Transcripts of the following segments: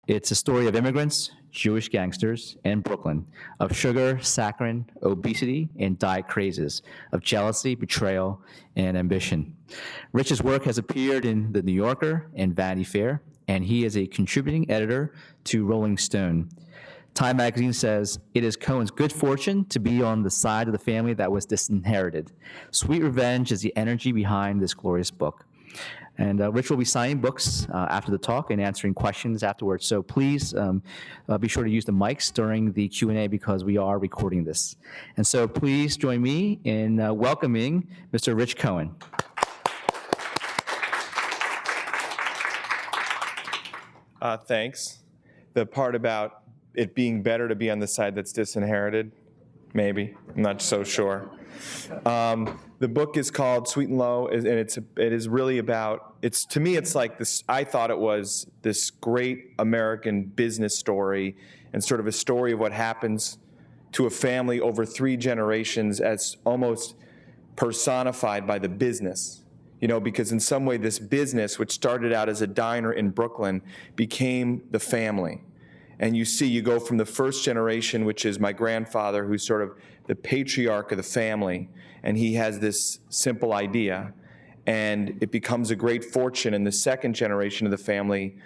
It's a story of immigrants, Jewish gangsters, and Brooklyn, of sugar, saccharin, obesity, and diet crazes, of jealousy, betrayal, and ambition. Rich's work has appeared in the New Yorker and Vanity Fair, and he is a contributing editor to Rolling Stone. Time magazine says it is Cohen's good fortune to be on the side of the family that was disinherited. Sweet revenge is the energy behind this glorious book. And Rich will be signing books after the talk and answering questions afterwards. So please be sure to use the mics during the Q&A because we are recording this. And so please join me in welcoming Mr. Rich Cohen. Thanks. The part about it being better to be on the side that's disinherited, maybe. I'm not so sure. The book is called Sweet and Low, and it is really about, to me, it's like this, I thought it was this great American business story and sort of a story of what happens to a family over 3 generations as almost personified by the business. You know, because in some way this business, which started out as a diner in Brooklyn, became the family. And you go from the first generation, which is my grandfather, who's sort of the patriarch of the family, and he has this simple idea, and it becomes a great fortune. And the second generation of the family,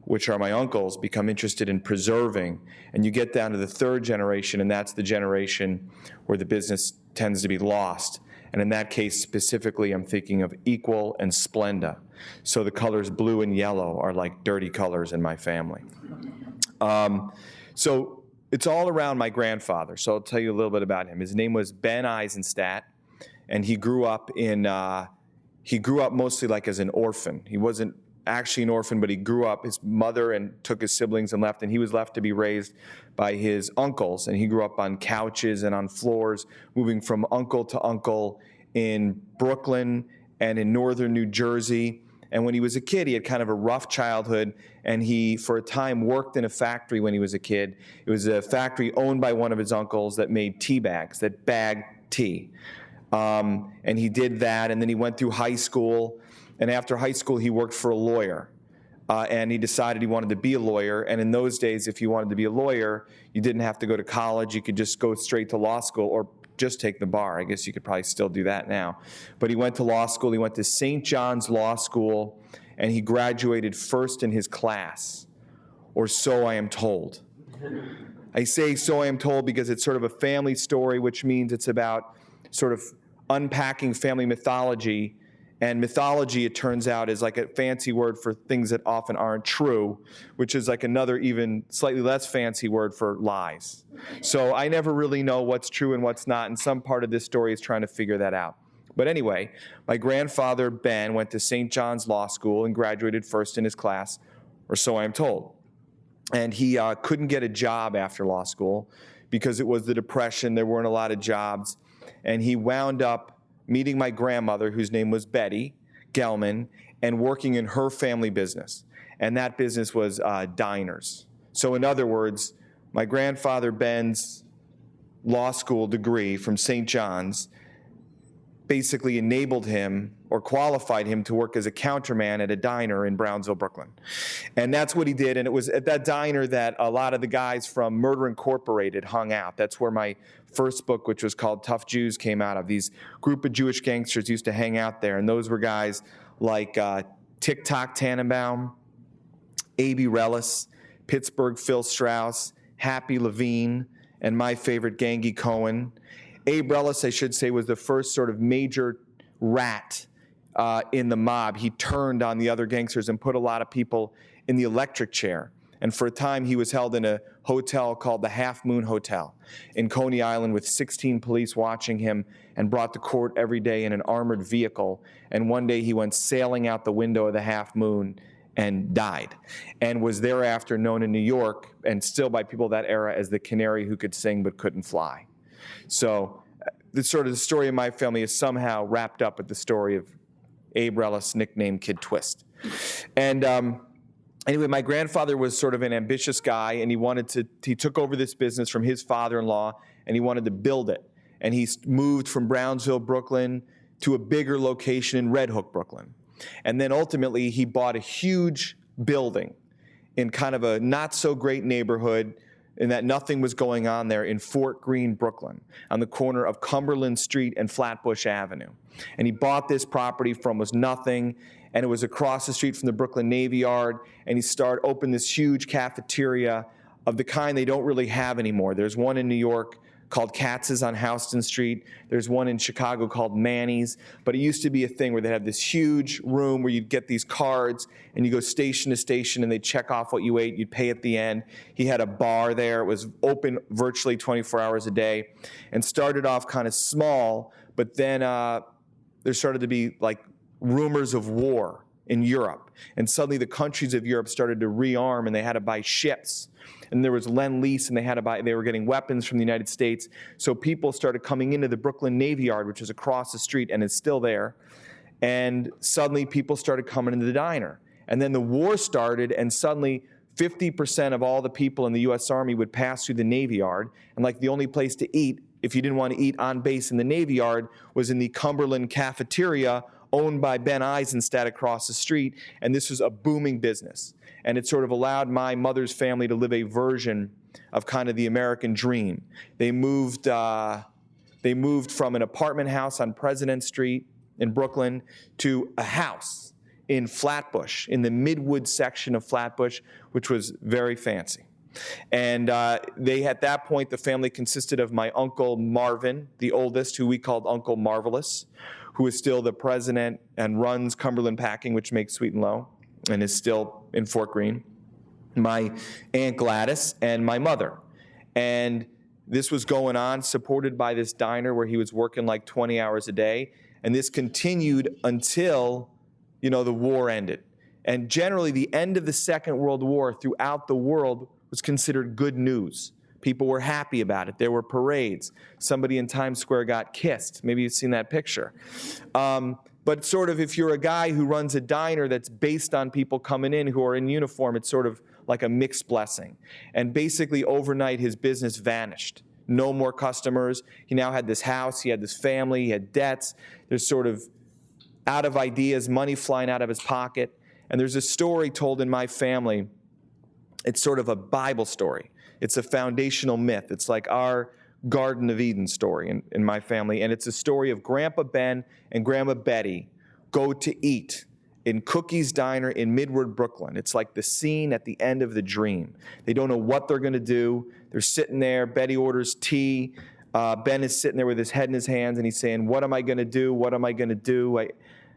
which are my uncles, become interested in preserving. And you get down to the third generation, and that's the generation where the business tends to be lost. And in that case, specifically, I'm thinking of Equal and Splenda. So the colors blue and yellow are like dirty colors in my family. So it's all around my grandfather. So I'll tell you a little bit about him. His name was Ben Eisenstadt, and he grew up mostly like as an orphan. He wasn't actually an orphan, but he grew up, his mother and took his siblings and left, and he was left to be raised by his uncles. And he grew up on couches and on floors, moving from uncle to uncle in Brooklyn and in northern New Jersey. And when he was a kid, he had kind of a rough childhood, and he, for a time, worked in a factory when he was a kid. It was a factory owned by one of his uncles that made tea bags, that bagged tea. And he did that, and then he went through high school, and after high school, he worked for a lawyer. And he decided he wanted to be a lawyer, and in those days, if you wanted to be a lawyer, you didn't have to go to college. You could just go straight to law school, or just take the bar. I guess you could probably still do that now. But he went to law school. He went to St. John's Law School, and he graduated first in his class, or so I am told. I say so I am told because it's sort of a family story, which means it's about sort of unpacking family mythology. And mythology, it turns out, is like a fancy word for things that often aren't true, which is like another even slightly less fancy word for lies. So I never really know what's true and what's not, and some part of this story is trying to figure that out. But anyway, my grandfather, Ben, went to St. John's Law School and graduated first in his class, or so I am told. And he couldn't get a job after law school because it was the Depression, there weren't a lot of jobs, and he wound up meeting my grandmother, whose name was Betty Gelman, and working in her family business. And that business was diners. So in other words, my grandfather Ben's law school degree from St. John's basically enabled him or qualified him to work as a counterman at a diner in Brownsville, Brooklyn. And that's what he did, and it was at that diner that a lot of the guys from Murder Incorporated hung out. That's where my first book, which was called Tough Jews, came out of. These group of Jewish gangsters used to hang out there, and those were guys like Tic-Tac Tannenbaum, A.B. Relis, Pittsburgh Phil Strauss, Happy Levine, and my favorite, Gangi Cohen. Abe Relis, I should say, was the first sort of major rat in the mob. He turned on the other gangsters and put a lot of people in the electric chair. And for a time, he was held in a hotel called the Half Moon Hotel in Coney Island with 16 police watching him and brought to court every day in an armored vehicle. And one day he went sailing out the window of the Half Moon and died, and was thereafter known in New York and still by people of that era as the canary who could sing but couldn't fly. So the story of my family is somehow wrapped up with the story of Abe Relis, nicknamed Kid Twist. And anyway, my grandfather was sort of an ambitious guy, and he took over this business from his father-in-law, and he wanted to build it. And he moved from Brownsville, Brooklyn, to a bigger location in Red Hook, Brooklyn. And then ultimately, he bought a huge building in kind of a not so great neighborhood, and that nothing was going on there in Fort Greene, Brooklyn, on the corner of Cumberland Street and Flatbush Avenue. And he bought this property from was nothing, and it was across the street from the Brooklyn Navy Yard, and he opened this huge cafeteria of the kind they don't really have anymore. There's one in New York called Katz's on Houston Street. There's one in Chicago called Manny's. But it used to be a thing where they had this huge room where you'd get these cards and you go station to station and they'd check off what you ate. You'd pay at the end. He had a bar there. It was open virtually 24 hours a day and started off kind of small. But then there started to be like rumors of war in Europe. And suddenly the countries of Europe started to rearm and they had to buy ships. And there was Lend-Lease, and they were getting weapons from the United States. So people started coming into the Brooklyn Navy Yard, which is across the street and is still there. And suddenly people started coming into the diner. And then the war started, and suddenly 50% of all the people in the U.S. Army would pass through the Navy Yard. And like the only place to eat, if you didn't want to eat on base in the Navy Yard, was in the Cumberland cafeteria owned by Ben Eisenstadt across the street. And this was a booming business. And it sort of allowed my mother's family to live a version of kind of the American dream. They moved from an apartment house on President Street in Brooklyn to a house in Flatbush, in the Midwood section of Flatbush, which was very fancy. And they, at that point, the family consisted of my Uncle Marvin, the oldest, who we called Uncle Marvelous, who is still the president and runs Cumberland Packing, which makes Sweet and Low, and is still in Fort Greene, my Aunt Gladys, and my mother. And this was going on, supported by this diner where he was working like 20 hours a day. And this continued until, the war ended. And generally, the end of the Second World War throughout the world was considered good news. People were happy about it. There were parades. Somebody in Times Square got kissed. Maybe you've seen that picture. But sort of if you're a guy who runs a diner that's based on people coming in who are in uniform, it's sort of like a mixed blessing. And basically overnight his business vanished. No more customers. He now had this house, he had this family, he had debts. There's sort of out of ideas, money flying out of his pocket. And there's a story told in my family. It's sort of a Bible story. It's a foundational myth. It's like our Garden of Eden story in my family. And it's a story of Grandpa Ben and Grandma Betty go to eat in Cookie's Diner in Midwood, Brooklyn. It's like the scene at the end of the dream. They don't know what they're going to do. They're sitting there. Betty orders tea. Ben is sitting there with his head in his hands, and he's saying, what am I going to do? What am I going to do? I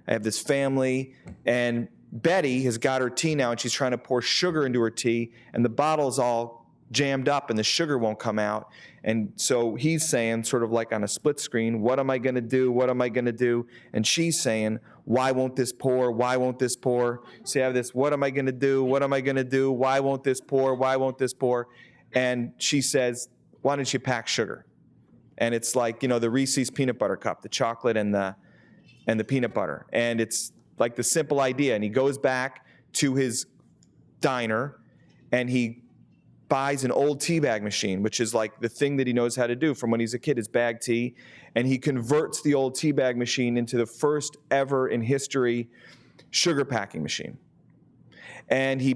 have this family. And Betty has got her tea now, and she's trying to pour sugar into her tea, and the bottle's all jammed up, and the sugar won't come out. And so he's saying, sort of like on a split screen, what am I going to do? What am I going to do? And she's saying, why won't this pour? Why won't this pour? So you have this, what am I going to do? What am I going to do? Why won't this pour? Why won't this pour? And she says, why don't you pack sugar? And it's like, the Reese's peanut butter cup, the chocolate and the peanut butter. And it's like the simple idea. And he goes back to his diner and he buys an old tea bag machine, which is like the thing that he knows how to do from when he's a kid, is bag tea. And he converts the old tea bag machine into the first ever in history sugar packing machine. And he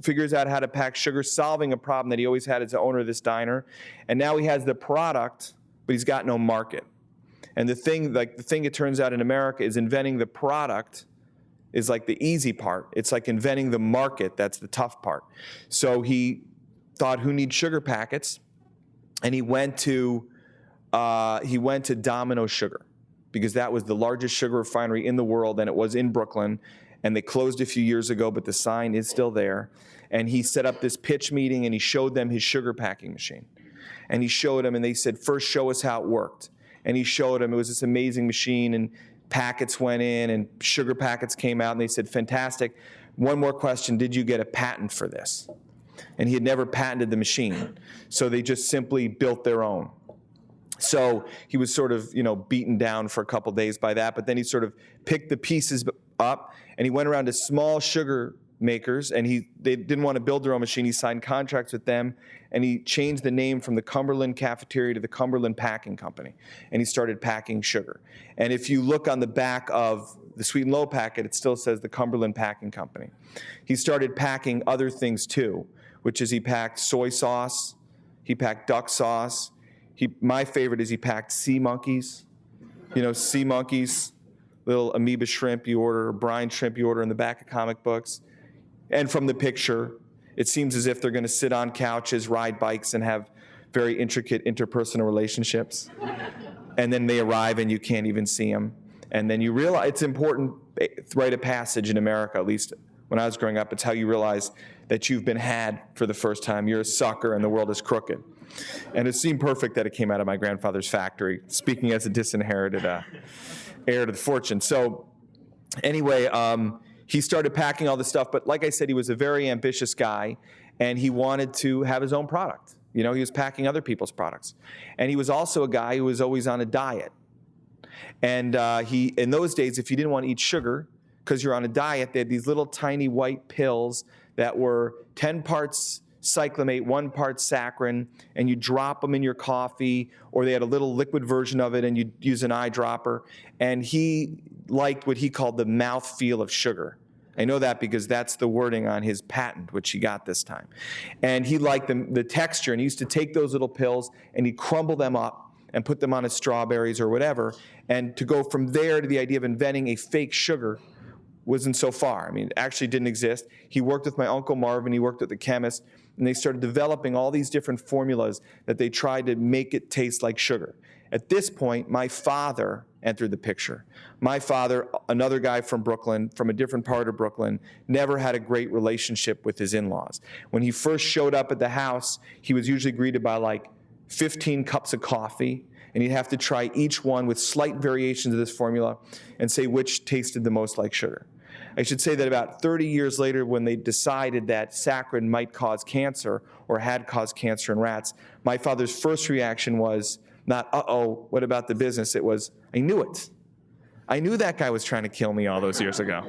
figures out how to pack sugar, solving a problem that he always had as the owner of this diner. And now he has the product, but he's got no market. And the thing it turns out in America is inventing the product is like the easy part. It's like inventing the market that's the tough part. So he thought, who needs sugar packets? And he went to Domino Sugar, because that was the largest sugar refinery in the world, and it was in Brooklyn. And they closed a few years ago, but the sign is still there. And he set up this pitch meeting, and he showed them his sugar packing machine. And he showed them, and they said, first show us how it worked. And he showed them, it was this amazing machine, and packets went in, and sugar packets came out, and they said, fantastic. One more question, did you get a patent for this? And he had never patented the machine. So they just simply built their own. So he was sort of, beaten down for a couple days by that, but then he sort of picked the pieces up, and he went around to small sugar makers, and they didn't want to build their own machine. He signed contracts with them, and he changed the name from the Cumberland Cafeteria to the Cumberland Packing Company, and he started packing sugar. And if you look on the back of the sweet and low packet, it still says the Cumberland Packing Company. He started packing other things too, which is he packed soy sauce, he packed duck sauce. My favorite is he packed sea monkeys. You know, sea monkeys, little amoeba shrimp you order, or brine shrimp you order in the back of comic books. And from the picture, it seems as if they're going to sit on couches, ride bikes, and have very intricate interpersonal relationships. And then they arrive and you can't even see them. And then you realize it's important, rite of passage in America, at least when I was growing up, it's how you realize that you've been had for the first time. You're a sucker and the world is crooked. And it seemed perfect that it came out of my grandfather's factory, speaking as a disinherited heir to the fortune. So anyway, he started packing all this stuff, but like I said, he was a very ambitious guy, and he wanted to have his own product. You know, he was packing other people's products. And he was also a guy who was always on a diet. And in those days, if you didn't want to eat sugar, because you're on a diet, they had these little tiny white pills that were 10 parts cyclamate, 1 part saccharin, and you drop them in your coffee, or they had a little liquid version of it, and you'd use an eyedropper. And he liked what he called the mouthfeel of sugar. I know that because that's the wording on his patent, which he got this time. And he liked the texture, and he used to take those little pills, and he'd crumble them up and put them on his strawberries or whatever. And to go from there to the idea of inventing a fake sugar wasn't so far. I mean, it actually didn't exist. He worked with my Uncle Marvin, he worked with the chemist, and they started developing all these different formulas that they tried to make it taste like sugar. At this point, my father entered the picture. My father, another guy from Brooklyn, from a different part of Brooklyn, never had a great relationship with his in-laws. When he first showed up at the house, he was usually greeted by like 15 cups of coffee, and he'd have to try each one with slight variations of this formula and say which tasted the most like sugar. I should say that about 30 years later, when they decided that saccharin might cause cancer or had caused cancer in rats, my father's first reaction was not, uh-oh, what about the business? It was, I knew it. I knew that guy was trying to kill me all those years ago.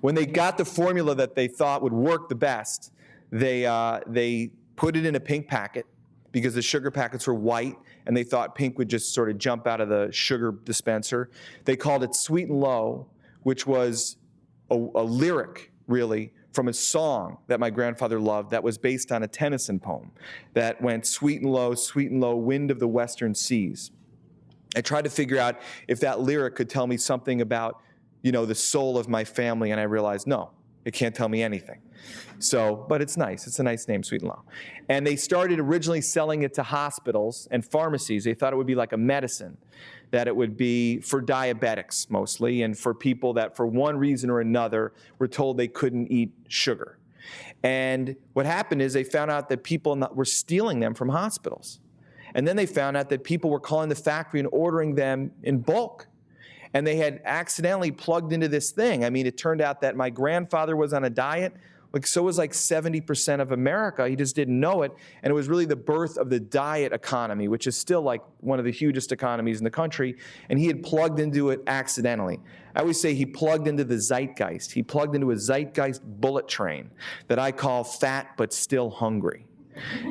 When they got the formula that they thought would work the best, they put it in a pink packet because the sugar packets were white, and they thought pink would just sort of jump out of the sugar dispenser. They called it Sweet and Low, which was a lyric, really, from a song that my grandfather loved that was based on a Tennyson poem that went sweet and low, wind of the western seas. I tried to figure out if that lyric could tell me something about, you know, the soul of my family, and I realized, no, it can't tell me anything. So, but it's nice. It's a nice name, Sweet and Low. And they started originally selling it to hospitals and pharmacies. They thought it would be like a medicine, that it would be for diabetics mostly, and for people that for one reason or another were told they couldn't eat sugar. And what happened is they found out that people were stealing them from hospitals. And then they found out that people were calling the factory and ordering them in bulk. And they had accidentally plugged into this thing. I mean, it turned out that my grandfather was on a diet, like so was like 70% of America. He just didn't know it. And it was really the birth of the diet economy, which is still like one of the hugest economies in the country. And he had plugged into it accidentally. I always say he plugged into the zeitgeist. He plugged into a zeitgeist bullet train that I call fat but still hungry.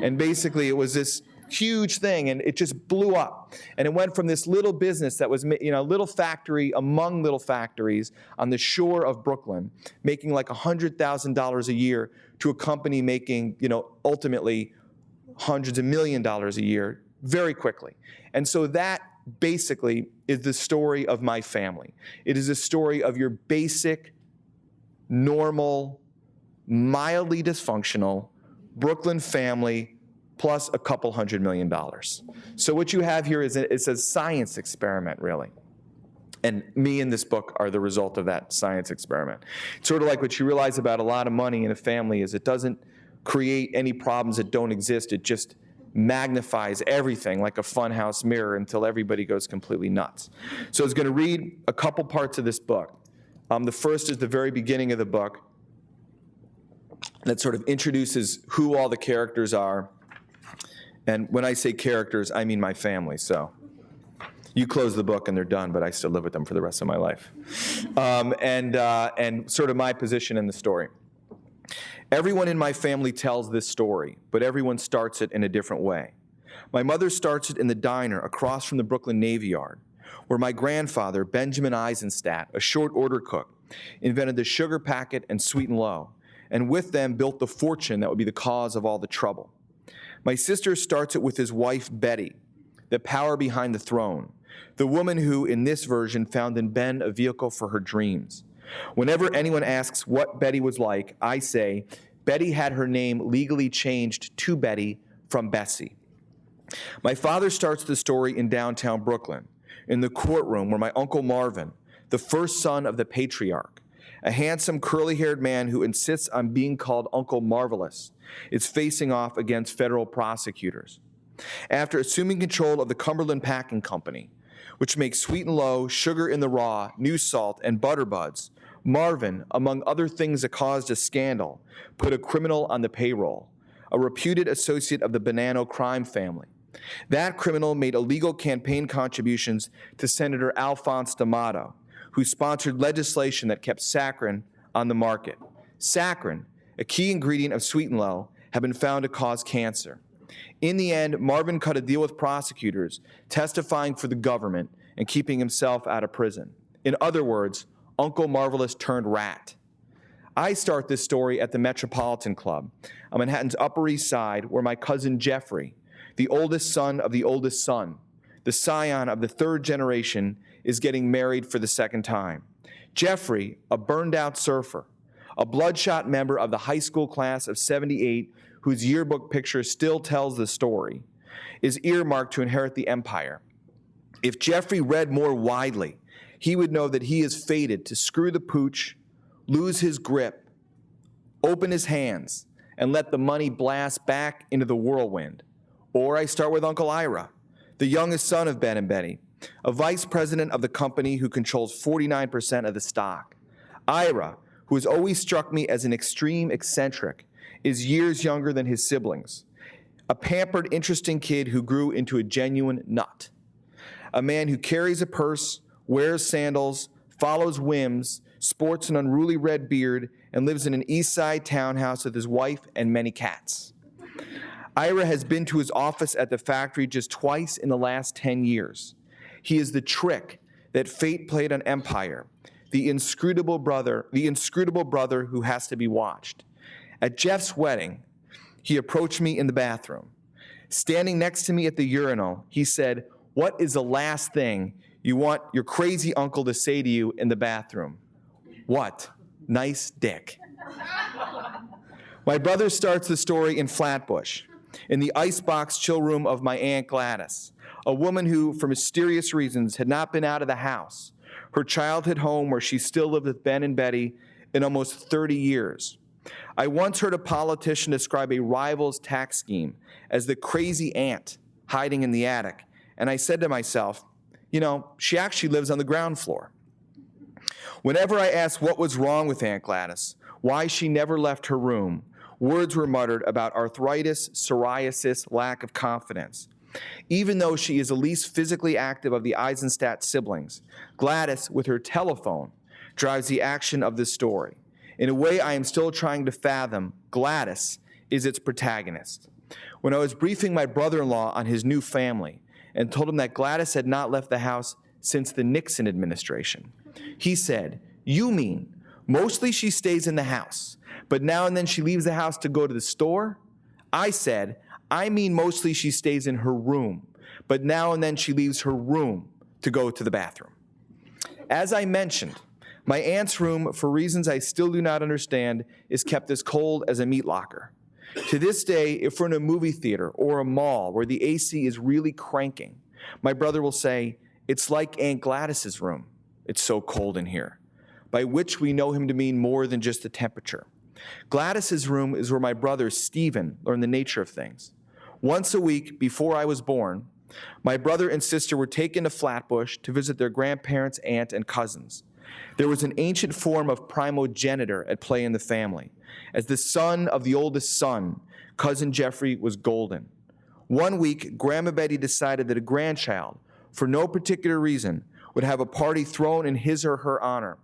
And basically it was this huge thing, and it just blew up. And it went from this little business that was, you know, little factory among little factories on the shore of Brooklyn, making like $100,000 a year, to a company making, you know, ultimately hundreds of $1 million a year very quickly. And so that basically is the story of my family. It is a story of your basic, normal, mildly dysfunctional Brooklyn family plus a couple $100 million. So what you have here is it's a science experiment, really. And me and this book are the result of that science experiment. It's sort of like what you realize about a lot of money in a family is it doesn't create any problems that don't exist. It just magnifies everything like a funhouse mirror until everybody goes completely nuts. So I was going to read a couple parts of this book. The first is the very beginning of the book that sort of introduces who all the characters are. And when I say characters, I mean my family. So You close the book and they're done, but I still live with them for the rest of my life. And sort of my position in the story. Everyone in my family tells this story, but everyone starts it in a different way. My mother starts it in the diner across from the Brooklyn Navy Yard, where my grandfather, Benjamin Eisenstadt, a short order cook, invented the sugar packet and sweet and low, and with them built the fortune that would be the cause of all the trouble. My sister starts it with his wife, Betty, the power behind the throne, the woman who, in this version, found in Ben a vehicle for her dreams. Whenever anyone asks what Betty was like, I say, Betty had her name legally changed to Betty from Bessie. My father starts the story in downtown Brooklyn, in the courtroom where my Uncle Marvin, the first son of the patriarch, a handsome curly-haired man who insists on being called Uncle Marvelous, is facing off against federal prosecutors. After assuming control of the Cumberland Packing Company, which makes sweet and low, sugar in the raw, new salt, and butter buds, Marvin, among other things that caused a scandal, put a criminal on the payroll, a reputed associate of the Bonanno crime family. That criminal made illegal campaign contributions to Senator Alphonse D'Amato, who sponsored legislation that kept saccharin on the market. Saccharin, a key ingredient of sweet and low, had been found to cause cancer. In the end, Marvin cut a deal with prosecutors, testifying for the government and keeping himself out of prison. In other words, Uncle Marvelous turned rat. I start this story at the Metropolitan Club on Manhattan's Upper East Side, where my cousin Jeffrey, the oldest son of the oldest son, the scion of the third generation, is getting married for the second time. Jeffrey, a burned-out surfer, a bloodshot member of the high school class of '78, whose yearbook picture still tells the story, is earmarked to inherit the empire. If Jeffrey read more widely, he would know that he is fated to screw the pooch, lose his grip, open his hands, and let the money blast back into the whirlwind. Or I start with Uncle Ira, the youngest son of Ben and Betty, a vice president of the company who controls 49% of the stock. Ira, who has always struck me as an extreme eccentric, is years younger than his siblings, a pampered, interesting kid who grew into a genuine nut, a man who carries a purse, wears sandals, follows whims, sports an unruly red beard, and lives in an East Side townhouse with his wife and many cats. Ira has been to his office at the factory just twice in the last 10 years. He is the trick that fate played on Empire, the inscrutable brother who has to be watched. At Jeff's wedding, he approached me in the bathroom. Standing next to me at the urinal, he said, "What is the last thing you want your crazy uncle to say to you in the bathroom?" "What? Nice dick." My brother starts the story in Flatbush, in the icebox chill room of my Aunt Gladys, a woman who, for mysterious reasons, had not been out of the house, her childhood home where she still lived with Ben and Betty, in almost 30 years. I once heard a politician describe a rival's tax scheme as the crazy aunt hiding in the attic, and I said to myself, she actually lives on the ground floor. Whenever I asked what was wrong with Aunt Gladys, why she never left her room, words were muttered about arthritis, psoriasis, lack of confidence. Even though she is the least physically active of the Eisenstadt siblings, Gladys, with her telephone, drives the action of this story. In a way I am still trying to fathom, Gladys is its protagonist. When I was briefing my brother-in-law on his new family and told him that Gladys had not left the house since the Nixon administration, he said, "You mean mostly she stays in the house, but now and then she leaves the house to go to the store?" I said, "I mean mostly she stays in her room, but now and then she leaves her room to go to the bathroom." As I mentioned, my aunt's room, for reasons I still do not understand, is kept as cold as a meat locker. To this day, if we're in a movie theater or a mall where the AC is really cranking, my brother will say, "It's like Aunt Gladys's room. It's so cold in here," by which we know him to mean more than just the temperature. Gladys's room is where my brother, Stephen, learned the nature of things. Once a week, before I was born, my brother and sister were taken to Flatbush to visit their grandparents, aunt, and cousins. There was an ancient form of primogeniture at play in the family. As the son of the oldest son, cousin Jeffrey was golden. One week, Grandma Betty decided that a grandchild, for no particular reason, would have a party thrown in his or her honor,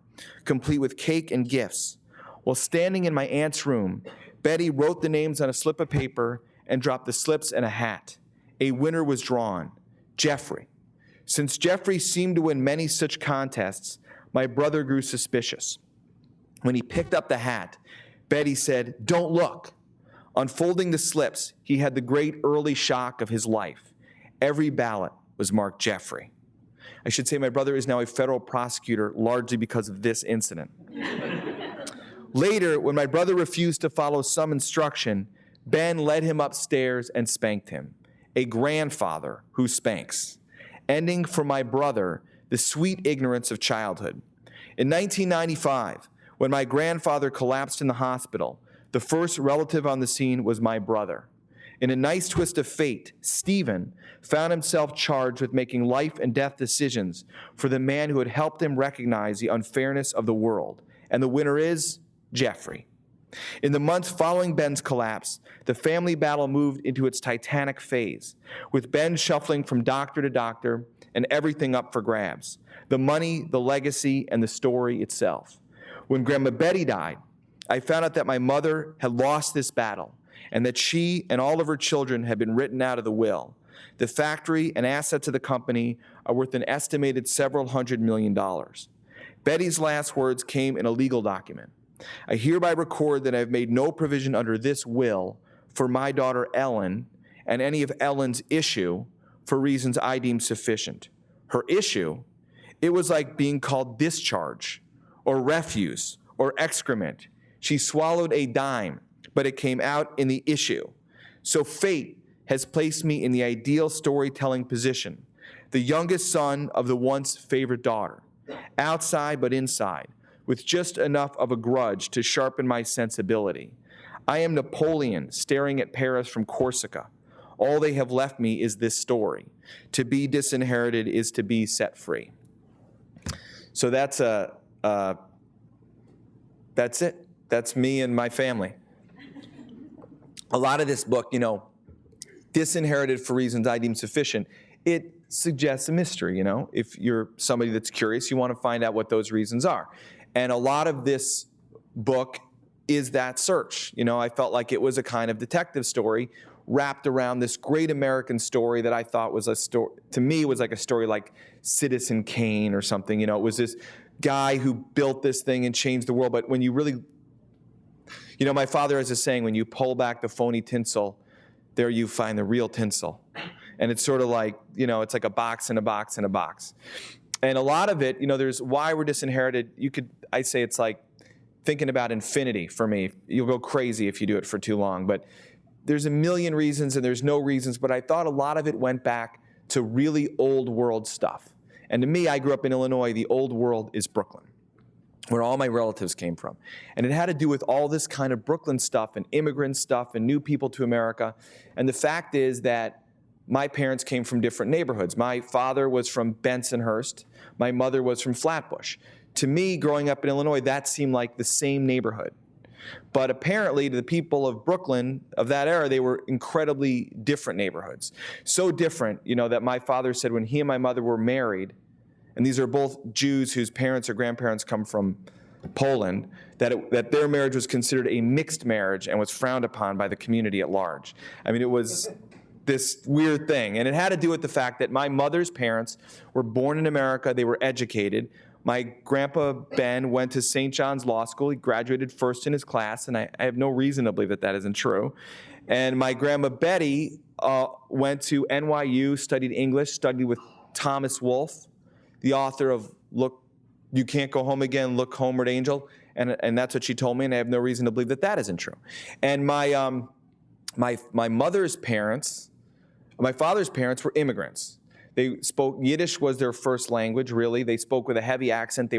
complete with cake and gifts. While standing in my aunt's room, Betty wrote the names on a slip of paper and dropped the slips in a hat. A winner was drawn, Jeffrey. Since Jeffrey seemed to win many such contests, my brother grew suspicious. When he picked up the hat, Betty said, "Don't look." Unfolding the slips, he had the great early shock of his life. Every ballot was marked Jeffrey. I should say my brother is now a federal prosecutor largely because of this incident. Later, when my brother refused to follow some instruction, Ben led him upstairs and spanked him. A grandfather who spanks, ending for my brother the sweet ignorance of childhood. In 1995, when my grandfather collapsed in the hospital, the first relative on the scene was my brother. In a nice twist of fate, Stephen found himself charged with making life and death decisions for the man who had helped him recognize the unfairness of the world. And the winner is Jeffrey. In the months following Ben's collapse, the family battle moved into its titanic phase, with Ben shuffling from doctor to doctor and everything up for grabs: the money, the legacy, and the story itself. When Grandma Betty died, I found out that my mother had lost this battle and that she and all of her children had been written out of the will. The factory and assets of the company are worth an estimated several $100 million. Betty's last words came in a legal document. I hereby record that I have made no provision under this will for my daughter Ellen and any of Ellen's issue for reasons I deem sufficient. Her issue, it was like being called discharge or refuse or excrement. She swallowed a dime, but it came out in the issue. So fate has placed me in the ideal storytelling position, the youngest son of the once favorite daughter, outside but inside, with just enough of a grudge to sharpen my sensibility. I am Napoleon staring at Paris from Corsica. All they have left me is this story. To be disinherited is to be set free. So that's it. That's me and my family. A lot of this book, disinherited for reasons I deem sufficient, it suggests a mystery, If you're somebody that's curious, you want to find out what those reasons are. And a lot of this book is that search. I felt like it was a kind of detective story wrapped around this great American story that I thought was a story, to me, was like a story like Citizen Kane or something. It was this guy who built this thing and changed the world. But when you really, my father has a saying, when you pull back the phony tinsel, there you find the real tinsel. And it's sort of like, it's like a box in a box in a box. And a lot of it, there's why we're disinherited. I say it's like thinking about infinity for me. You'll go crazy if you do it for too long. But there's a million reasons and there's no reasons. But I thought a lot of it went back to really old world stuff. And to me, I grew up in Illinois. The old world is Brooklyn, where all my relatives came from. And it had to do with all this kind of Brooklyn stuff and immigrant stuff and new people to America. And the fact is that my parents came from different neighborhoods. My father was from Bensonhurst. My mother was from Flatbush. To me, growing up in Illinois, that seemed like the same neighborhood. But apparently, to the people of Brooklyn of that era, they were incredibly different neighborhoods. So different, that my father said when he and my mother were married, and these are both Jews whose parents or grandparents come from Poland, that their marriage was considered a mixed marriage and was frowned upon by the community at large. I mean, it was this weird thing. And it had to do with the fact that my mother's parents were born in America. They were educated. My grandpa, Ben, went to St. John's Law School. He graduated first in his class, and I have no reason to believe that that isn't true. And my grandma, Betty, went to NYU, studied English, studied with Thomas Wolfe, the author of Look, You Can't Go Home Again, Look Homeward Angel. And that's what she told me, and I have no reason to believe that that isn't true. And my mother's parents, my father's parents were immigrants. They spoke, Yiddish was their first language, really. They spoke with a heavy accent.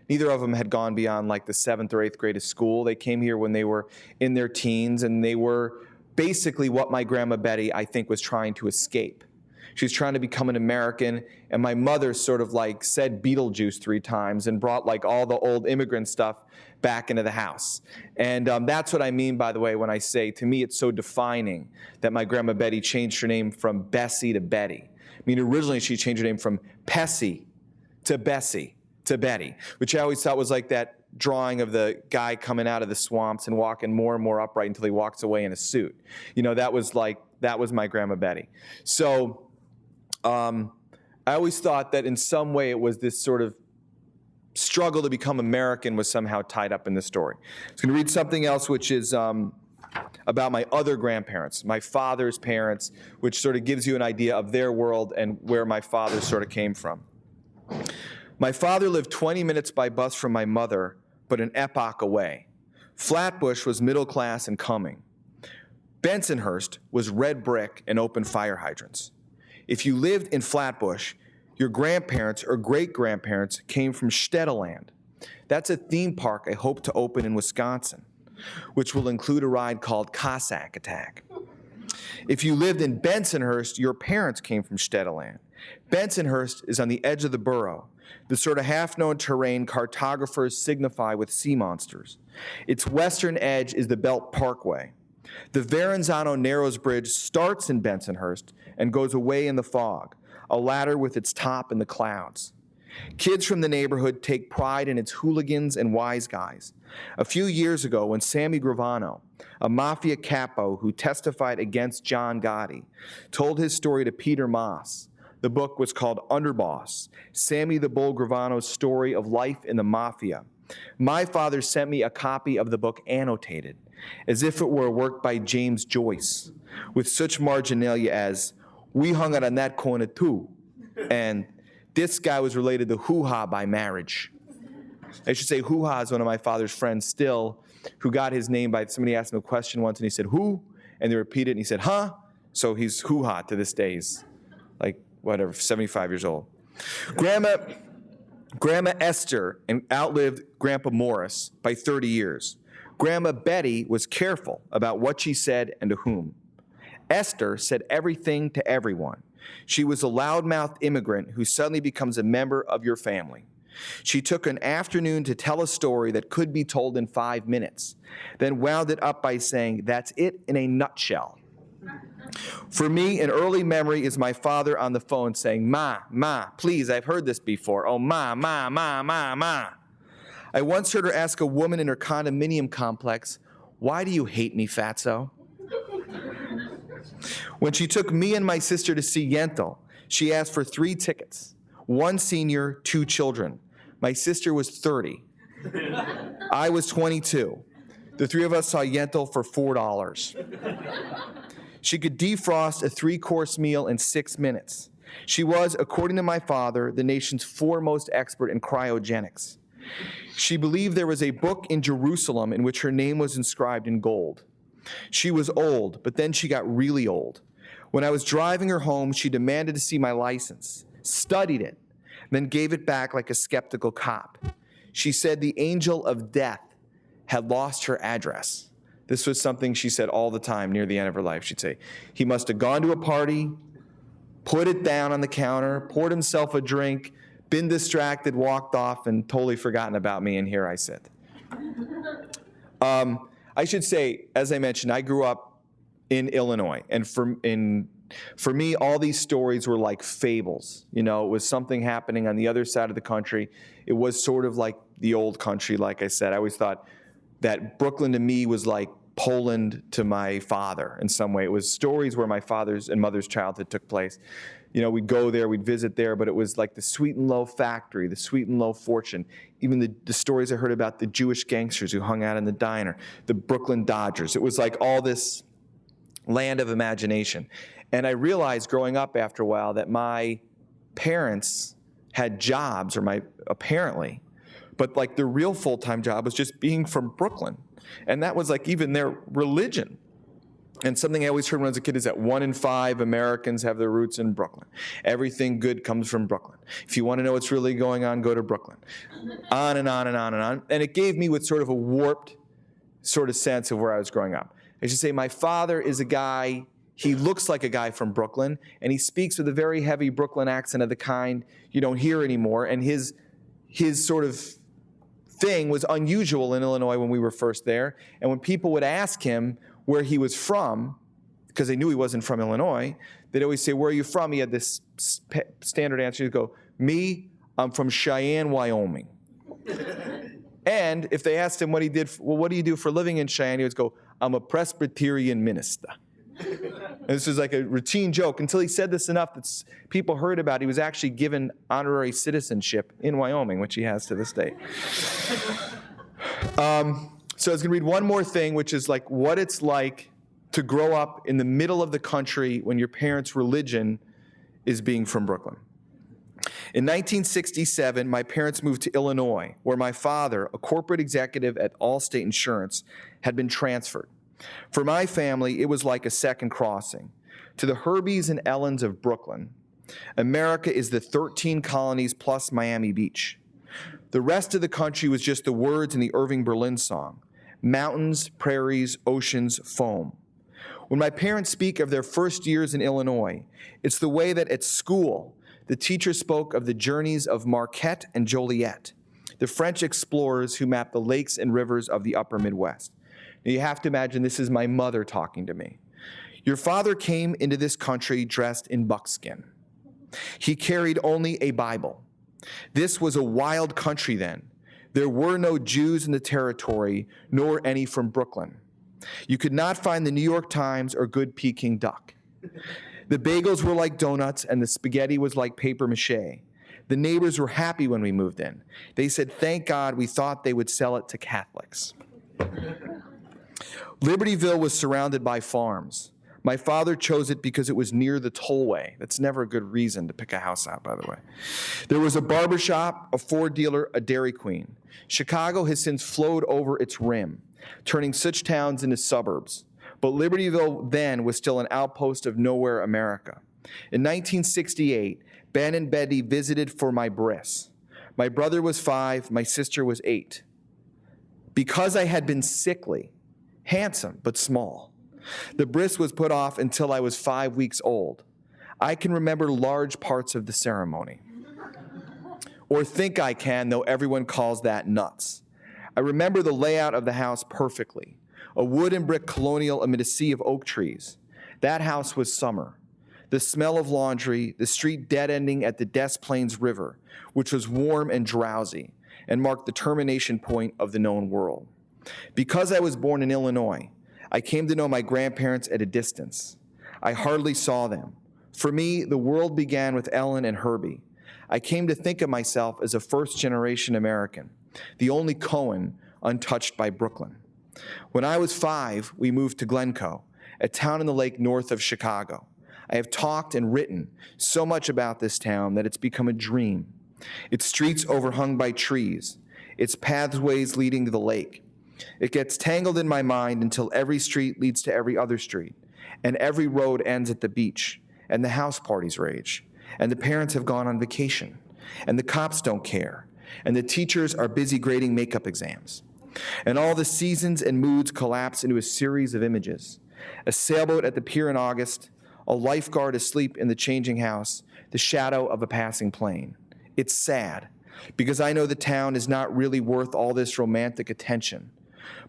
Neither of them had gone beyond like the 7th or 8th grade of school. They came here when they were in their teens, and they were basically what my grandma Betty, I think, was trying to escape. She was trying to become an American, and my mother sort of like said Beetlejuice 3 times and brought like all the old immigrant stuff back into the house. And that's what I mean, by the way, when I say, to me, it's so defining that my grandma Betty changed her name from Bessie to Betty. mean, originally she changed her name from Pessy to Bessie to Betty, which I always thought was like that drawing of the guy coming out of the swamps and walking more and more upright until he walks away in a suit. That was my Grandma Betty. So I always thought that in some way it was this sort of struggle to become American was somehow tied up in the story. I was going to read something else, which is about my other grandparents, my father's parents, which sort of gives you an idea of their world and where my father sort of came from. My father lived 20 minutes by bus from my mother, but an epoch away. Flatbush was middle class and coming. Bensonhurst was red brick and open fire hydrants. If you lived in Flatbush, your grandparents or great-grandparents came from Stetteland. That's a theme park I hope to open in Wisconsin, which will include a ride called Cossack Attack. If you lived in Bensonhurst, your parents came from Stetteland. Bensonhurst is on the edge of the borough, the sort of half-known terrain cartographers signify with sea monsters. Its western edge is the Belt Parkway. The Verrazano Narrows Bridge starts in Bensonhurst and goes away in the fog, a ladder with its top in the clouds. Kids from the neighborhood take pride in its hooligans and wise guys. A few years ago, when Sammy Gravano, a mafia capo who testified against John Gotti, told his story to Peter Moss, the book was called Underboss, Sammy the Bull Gravano's story of life in the mafia. My father sent me a copy of the book annotated, as if it were a work by James Joyce, with such marginalia as, "We hung out on that corner too," and "This guy was related to Hoo-Ha by marriage." I should say Hoo-Ha is one of my father's friends still, who got his name by, somebody asked him a question once, and he said, "Who?" And they repeated it, and he said, "Huh?" So he's Hoo-Ha to this day. He's like, 75 years old. Grandma Esther outlived Grandpa Morris by 30 years. Grandma Betty was careful about what she said and to whom. Esther said everything to everyone. She was a loudmouthed immigrant who suddenly becomes a member of your family. She took an afternoon to tell a story that could be told in 5 minutes, then wound it up by saying, "That's it in a nutshell." For me, an early memory is my father on the phone saying, Ma, please, I've heard this before. Oh, Ma. I once heard her ask a woman in her condominium complex, "Why do you hate me, fatso?" When she took me and my sister to see Yentl, she asked for 3 tickets, 1 senior, 2 children. My sister was 30. I was 22. The 3 of us saw Yentl for $4. She could defrost a 3-course meal in 6 minutes. She was, according to my father, the nation's foremost expert in cryogenics. She believed there was a book in Jerusalem in which her name was inscribed in gold. She was old, but then she got really old. When I was driving her home, she demanded to see my license, studied it, then gave it back like a skeptical cop. She said the angel of death had lost her address. This was something she said all the time near the end of her life. She'd say, he must have gone to a party, put it down on the counter, poured himself a drink, been distracted, walked off, and totally forgotten about me, and here I sit. I should say, as I mentioned, I grew up in Illinois, and for me, all these stories were like fables. It was something happening on the other side of the country. It was sort of like the old country, like I said. I always thought that Brooklyn to me was like Poland to my father in some way. It was stories where my father's and mother's childhood took place. We'd go there, we'd visit there, but it was like the Sweet and Low factory, the Sweet and Low fortune, even the stories I heard about the Jewish gangsters who hung out in the diner, the Brooklyn Dodgers. It was like all this land of imagination. And I realized growing up after a while that my parents had jobs, apparently, but like their real full-time job was just being from Brooklyn. And that was like even their religion. And something I always heard when I was a kid is that 1 in 5 Americans have their roots in Brooklyn. Everything good comes from Brooklyn. If you want to know what's really going on, go to Brooklyn. On and on and on and on. And it gave me with sort of a warped sort of sense of where I was growing up. I should say my father is a guy, he looks like a guy from Brooklyn, and he speaks with a very heavy Brooklyn accent of the kind you don't hear anymore. And his sort of thing was unusual in Illinois when we were first there. And when people would ask him where he was from, because they knew he wasn't from Illinois, they'd always say, "Where are you from?" He had this standard answer. He'd go, "Me, I'm from Cheyenne, Wyoming." And if they asked him what he did, well, what do you do for a living in Cheyenne? He would go, "I'm a Presbyterian minister." And this was like a routine joke until he said this enough that people heard about it. He was actually given honorary citizenship in Wyoming, which he has to this day. So I was going to read one more thing, which is like what it's like to grow up in the middle of the country when your parents' religion is being from Brooklyn. In 1967, my parents moved to Illinois, where my father, a corporate executive at Allstate Insurance, had been transferred. For my family, it was like a second crossing. To the Herbies and Ellens of Brooklyn, America is the 13 colonies plus Miami Beach. The rest of the country was just the words in the Irving Berlin song: mountains, prairies, oceans, foam. When my parents speak of their first years in Illinois, it's the way that at school, the teacher spoke of the journeys of Marquette and Joliet, the French explorers who mapped the lakes and rivers of the upper Midwest. Now you have to imagine this is my mother talking to me. Your father came into this country dressed in buckskin. He carried only a Bible. This was a wild country then. There were no Jews in the territory, nor any from Brooklyn. You could not find the New York Times or good Peking duck. The bagels were like donuts, and the spaghetti was like paper mache. The neighbors were happy when we moved in. They said, "Thank God, we thought they would sell it to Catholics." Libertyville was surrounded by farms. My father chose it because it was near the tollway. That's never a good reason to pick a house out, by the way. There was a barbershop, a Ford dealer, a Dairy Queen. Chicago has since flowed over its rim, turning such towns into suburbs. But Libertyville then was still an outpost of nowhere America. In 1968, Ben and Betty visited for my bris. My brother was 5, my sister was 8. Because I had been sickly, handsome but small, the bris was put off until I was 5 weeks old. I can remember large parts of the ceremony. Or think I can, though everyone calls that nuts. I remember the layout of the house perfectly. A wood and brick colonial amid a sea of oak trees. That house was summer. The smell of laundry, the street dead-ending at the Des Plaines River, which was warm and drowsy, and marked the termination point of the known world. Because I was born in Illinois, I came to know my grandparents at a distance. I hardly saw them. For me, the world began with Ellen and Herbie. I came to think of myself as a first-generation American, the only Cohen untouched by Brooklyn. When I was 5, we moved to Glencoe, a town in the lake north of Chicago. I have talked and written so much about this town that it's become a dream. Its streets overhung by trees, its pathways leading to the lake. It gets tangled in my mind until every street leads to every other street, and every road ends at the beach, and the house parties rage, and the parents have gone on vacation, and the cops don't care, and the teachers are busy grading makeup exams. And all the seasons and moods collapse into a series of images. A sailboat at the pier in August, a lifeguard asleep in the changing house, the shadow of a passing plane. It's sad, because I know the town is not really worth all this romantic attention.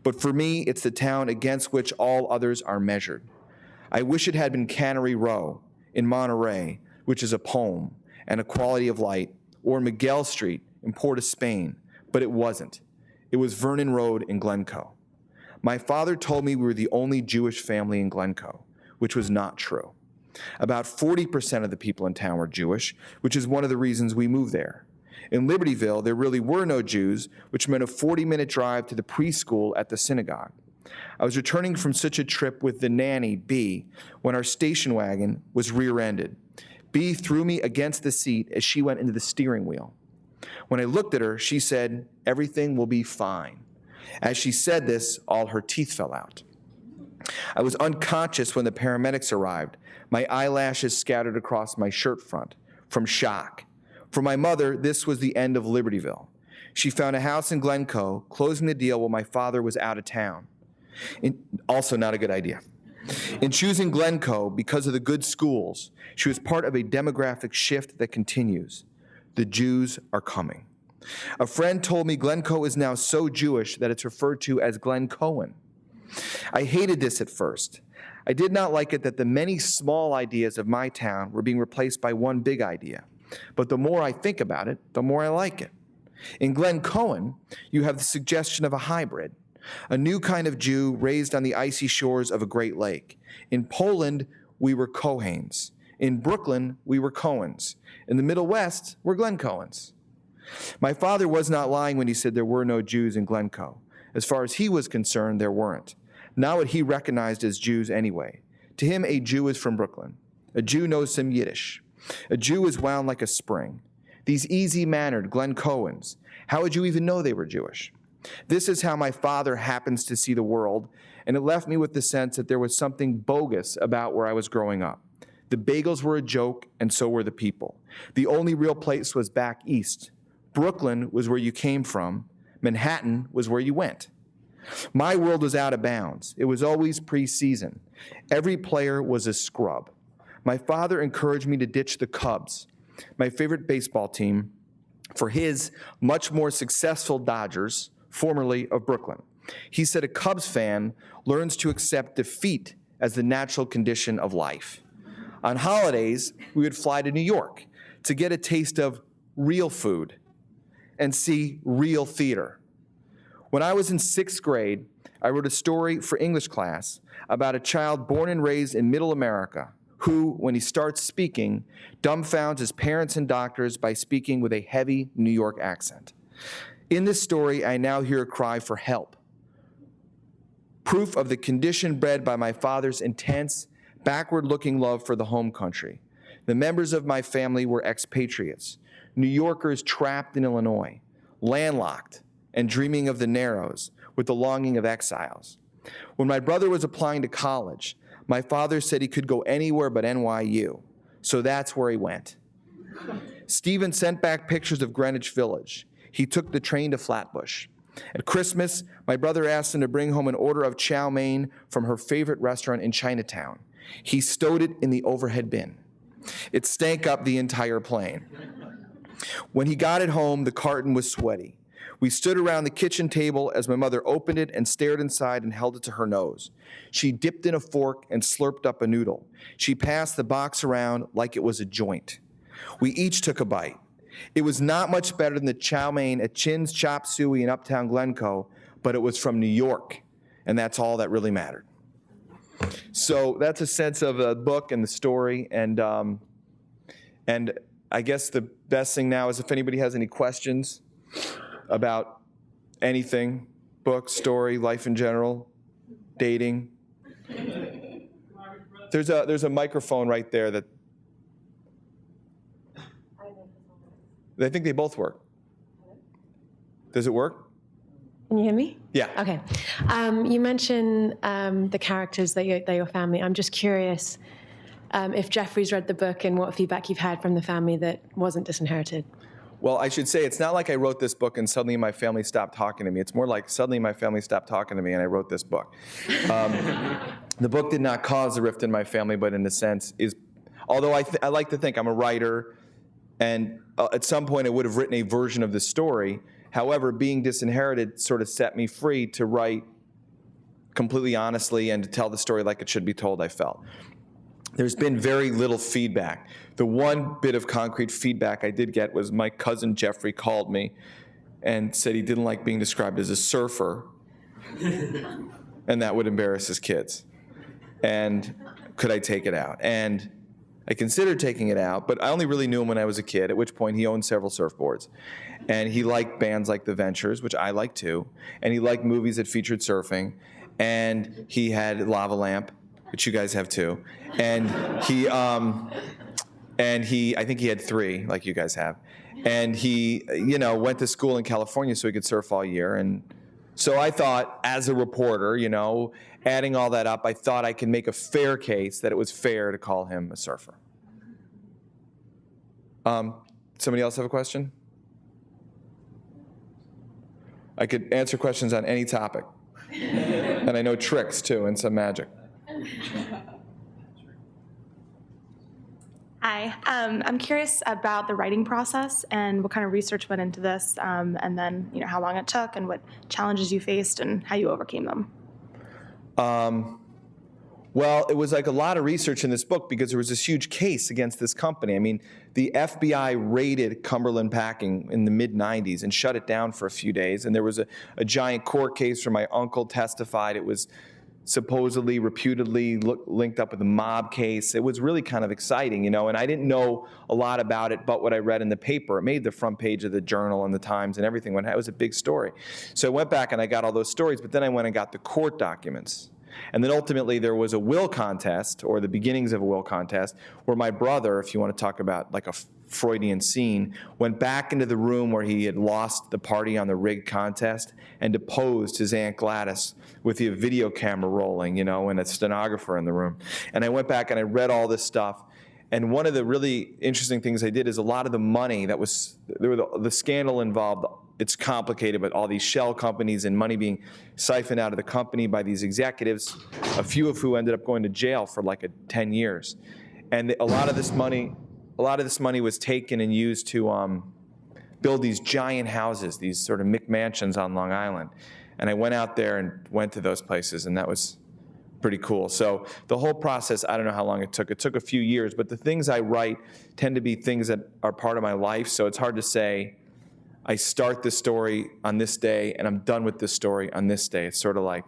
But for me, it's the town against which all others are measured. I wish it had been Cannery Row in Monterey, which is a poem and a quality of light, or Miguel Street in Port of Spain, but it wasn't. It was Vernon Road in Glencoe. My father told me we were the only Jewish family in Glencoe, which was not true. About 40% of the people in town were Jewish, which is one of the reasons we moved there. In Libertyville, there really were no Jews, which meant a 40-minute drive to the preschool at the synagogue. I was returning from such a trip with the nanny, B, when our station wagon was rear-ended. B threw me against the seat as she went into the steering wheel. When I looked at her, she said, "Everything will be fine." As she said this, all her teeth fell out. I was unconscious when the paramedics arrived, my eyelashes scattered across my shirt front, from shock. For my mother, this was the end of Libertyville. She found a house in Glencoe, closing the deal while my father was out of town. Also not a good idea. In choosing Glencoe, because of the good schools, she was part of a demographic shift that continues. The Jews are coming. A friend told me Glencoe is now so Jewish that it's referred to as Glen Cohen. I hated this at first. I did not like it that the many small ideas of my town were being replaced by one big idea. But the more I think about it, the more I like it. In Glen Cohen, you have the suggestion of a hybrid, a new kind of Jew raised on the icy shores of a great lake. In Poland, we were Cohens. In Brooklyn, we were Cohens. In the Middle West, we're Glen Cohens. My father was not lying when he said there were no Jews in Glencoe. As far as he was concerned, there weren't. Not what he recognized as Jews anyway. To him, a Jew is from Brooklyn. A Jew knows some Yiddish. A Jew is wound like a spring. These easy-mannered Glen Cohens, how would you even know they were Jewish? This is how my father happens to see the world, and it left me with the sense that there was something bogus about where I was growing up. The bagels were a joke, and so were the people. The only real place was back east. Brooklyn was where you came from. Manhattan was where you went. My world was out of bounds. It was always preseason. Every player was a scrub. My father encouraged me to ditch the Cubs, my favorite baseball team, for his much more successful Dodgers, formerly of Brooklyn. He said a Cubs fan learns to accept defeat as the natural condition of life. On holidays, we would fly to New York to get a taste of real food and see real theater. When I was in 6th grade, I wrote a story for English class about a child born and raised in Middle America who, when he starts speaking, dumbfounds his parents and doctors by speaking with a heavy New York accent. In this story, I now hear a cry for help. Proof of the condition bred by my father's intense, backward-looking love for the home country. The members of my family were expatriates, New Yorkers trapped in Illinois, landlocked and dreaming of the Narrows with the longing of exiles. When my brother was applying to college, my father said he could go anywhere but NYU, so that's where he went. Stephen sent back pictures of Greenwich Village. He took the train to Flatbush. At Christmas, my brother asked him to bring home an order of chow mein from her favorite restaurant in Chinatown. He stowed it in the overhead bin. It stank up the entire plane. When he got it home, the carton was sweaty. We stood around the kitchen table as my mother opened it and stared inside and held it to her nose. She dipped in a fork and slurped up a noodle. She passed the box around like it was a joint. We each took a bite. It was not much better than the chow mein at Chin's Chop Suey in Uptown Glencoe, but it was from New York, and that's all that really mattered. So that's a sense of the book and the story, and I guess the best thing now is if anybody has any questions about anything, book, story, life in general, dating. There's a microphone right there that I think they both work. Does it work? Can you hear me? Yeah. Okay. You mentioned the characters that your family. I'm just curious if Jeffrey's read the book and what feedback you've had from the family that wasn't disinherited. Well, I should say it's not like I wrote this book and suddenly my family stopped talking to me. It's more like suddenly my family stopped talking to me and I wrote this book. The book did not cause a rift in my family, but in a sense is, although I like to think I'm a writer, and at some point I would have written a version of the story. However, being disinherited sort of set me free to write completely honestly and to tell the story like it should be told, I felt. There's been very little feedback. The one bit of concrete feedback I did get was my cousin Jeffrey called me and said he didn't like being described as a surfer, and that would embarrass his kids. And could I take it out? And I considered taking it out, but I only really knew him when I was a kid, at which point he owned several surfboards. And he liked bands like The Ventures, which I like too, and he liked movies that featured surfing, and he had Lava Lamp, which you guys have too. And I think he had 3, like you guys have. And he, went to school in California so he could surf all year. And so I thought, as a reporter, adding all that up, I thought I could make a fair case that it was fair to call him a surfer. Somebody else have a question? I could answer questions on any topic. And I know tricks too, and some magic. Hi, I'm curious about the writing process and what kind of research went into this, and then how long it took and what challenges you faced and how you overcame them. Well, it was like a lot of research in this book because there was this huge case against this company. I mean, the FBI raided Cumberland Packing in the mid-'90s and shut it down for a few days. And there was a giant court case where my uncle testified. It was supposedly, reputedly linked up with a mob case. It was really kind of exciting, you know, and I didn't know a lot about it but what I read in the paper. It made the front page of the Journal and the Times and everything. It was a big story. So I went back and I got all those stories, but then I went and got the court documents. And then ultimately there was a will contest, or the beginnings of a will contest, where my brother, if you want to talk about like a Freudian scene, went back into the room where he had lost the party on the rigged contest and deposed his Aunt Gladys with the video camera rolling, you know, and a stenographer in the room. And I went back and I read all this stuff. And one of the really interesting things I did is a lot of the money that was, the scandal involved, it's complicated, but all these shell companies and money being siphoned out of the company by these executives, a few of who ended up going to jail for like 10 years. And a lot of this money was taken and used to build these giant houses, these sort of McMansions on Long Island. And I went out there and went to those places, and that was pretty cool. So the whole process, I don't know how long it took. It took a few years, but the things I write tend to be things that are part of my life, so it's hard to say, I start the story on this day and I'm done with this story on this day. It's sort of like,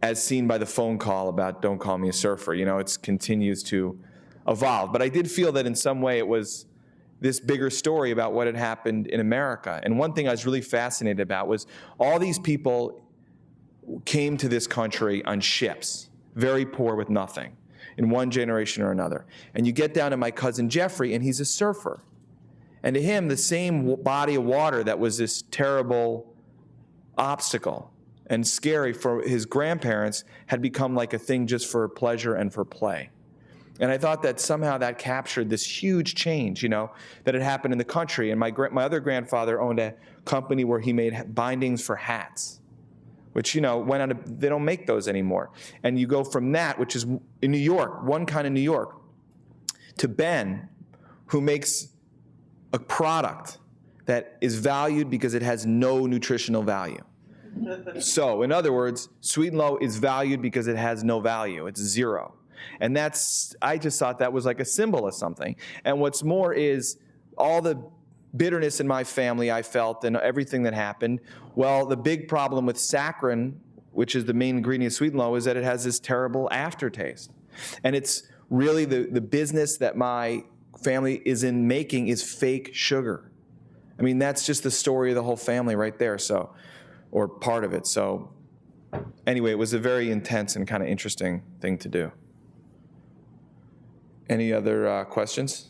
as seen by the phone call about Don't Call Me a Surfer, you know, it continues to evolve. But I did feel that in some way it was this bigger story about what had happened in America. And one thing I was really fascinated about was all these people came to this country on ships, very poor with nothing, in one generation or another. And you get down to my cousin Jeffrey, and he's a surfer. And to him, the same body of water that was this terrible obstacle and scary for his grandparents had become like a thing just for pleasure and for play. And I thought that somehow that captured this huge change, you know, that had happened in the country. And my other grandfather owned a company where he made bindings for hats, which, you know, they don't make those anymore. And you go from that, which is in New York, one kind of New York, to Ben, who makes a product that is valued because it has no nutritional value. So, in other words, Sweet and Low is valued because it has no value. It's zero. And I just thought that was like a symbol of something. And what's more is all the bitterness in my family I felt and everything that happened. Well, the big problem with saccharin, which is the main ingredient of Sweet and Low, is that it has this terrible aftertaste. And it's really the business that my family is in making is fake sugar. I mean, that's just the story of the whole family right there, so, or part of it. So anyway, it was a very intense and kind of interesting thing to do. Any other questions?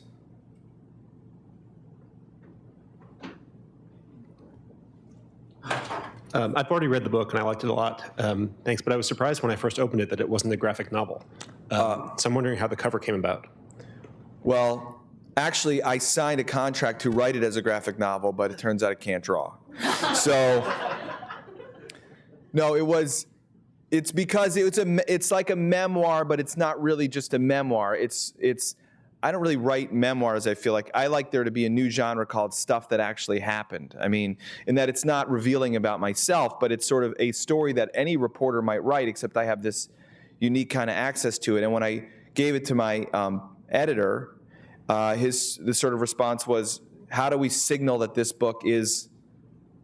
I've already read the book and I liked it a lot. Thanks, but I was surprised when I first opened it that it wasn't a graphic novel. So I'm wondering how the cover came about. Well, Actually, I signed a contract to write it as a graphic novel, but it turns out I can't draw. So, no, it's because it's like a memoir, but it's not really just a memoir. I don't really write memoirs, I feel like. I like there to be a new genre called stuff that actually happened. I mean, in that it's not revealing about myself, but it's sort of a story that any reporter might write, except I have this unique kind of access to it. And when I gave it to my editor, the sort of response was, how do we signal that this book is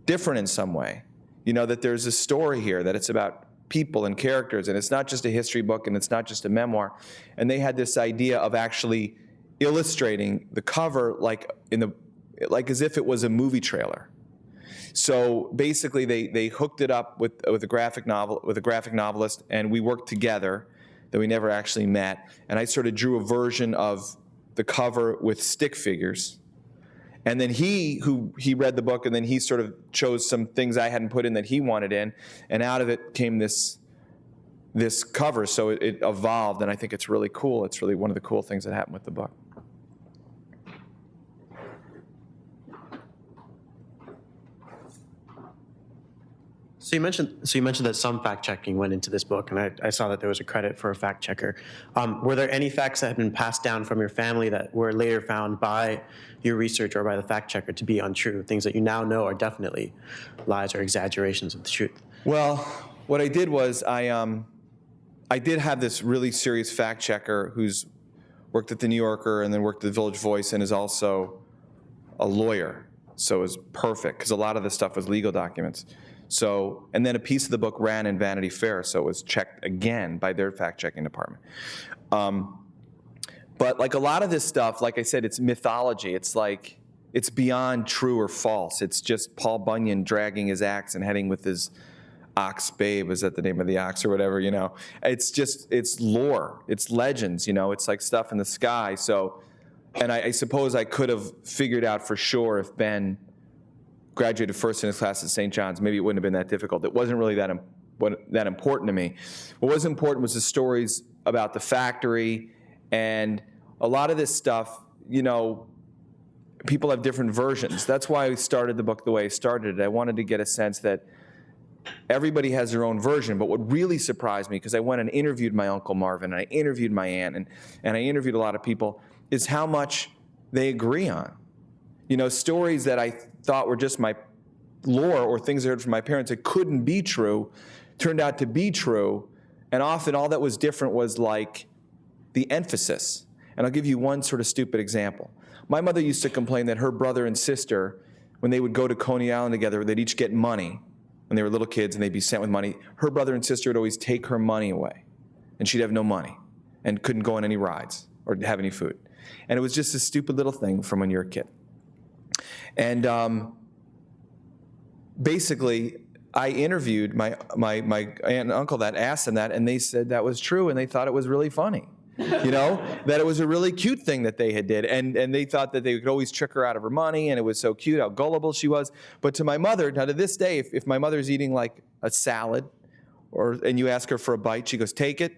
different in some way? You know, that there's a story here, that it's about people and characters, and it's not just a history book, and it's not just a memoir. And they had this idea of actually illustrating the cover like as if it was a movie trailer. So basically, they hooked it up with a graphic novelist, and we worked together. That we never actually met, and I sort of drew a version of the cover with stick figures. And then he read the book, and then he sort of chose some things I hadn't put in that he wanted in, and out of it came this cover. So it evolved, and I think it's really cool. It's really one of the cool things that happened with the book. So you mentioned that some fact checking went into this book, and I saw that there was a credit for a fact checker. Were there any facts that had been passed down from your family that were later found by your research or by the fact checker to be untrue? Things that you now know are definitely lies or exaggerations of the truth? Well, what I did was I I did have this really serious fact checker who's worked at the New Yorker and then worked at the Village Voice and is also a lawyer. So it was perfect because a lot of the stuff was legal documents. So, and then a piece of the book ran in Vanity Fair, so it was checked again by their fact-checking department. But like a lot of this stuff, like I said, it's mythology. It's like, it's beyond true or false. It's just Paul Bunyan dragging his axe and heading with his ox babe. Is that the name of the ox or whatever, you know? It's just, it's lore. It's legends, you know? It's like stuff in the sky. So, and I suppose I could have figured out for sure if Ben graduated first in his class at St. John's, maybe it wouldn't have been that difficult. It wasn't really that important to me. What was important was the stories about the factory, and a lot of this stuff, you know, people have different versions. That's why I started the book the way I started it. I wanted to get a sense that everybody has their own version. But what really surprised me, because I went and interviewed my Uncle Marvin, and I interviewed my aunt, and I interviewed a lot of people, is how much they agree on. You know, stories that I thought were just my lore or things I heard from my parents that couldn't be true, turned out to be true. And often all that was different was like the emphasis. And I'll give you one sort of stupid example. My mother used to complain that her brother and sister, when they would go to Coney Island together, they'd each get money when they were little kids and they'd be sent with money. Her brother and sister would always take her money away, and she'd have no money and couldn't go on any rides or have any food. And it was just a stupid little thing from when you're a kid. And basically, I interviewed my aunt and uncle that asked them that, and they said that was true, and they thought it was really funny. You know, that it was a really cute thing that they had did, and they thought that they could always trick her out of her money, and it was so cute how gullible she was. But to my mother, now to this day, if my mother's eating like a salad, and you ask her for a bite, she goes, take it,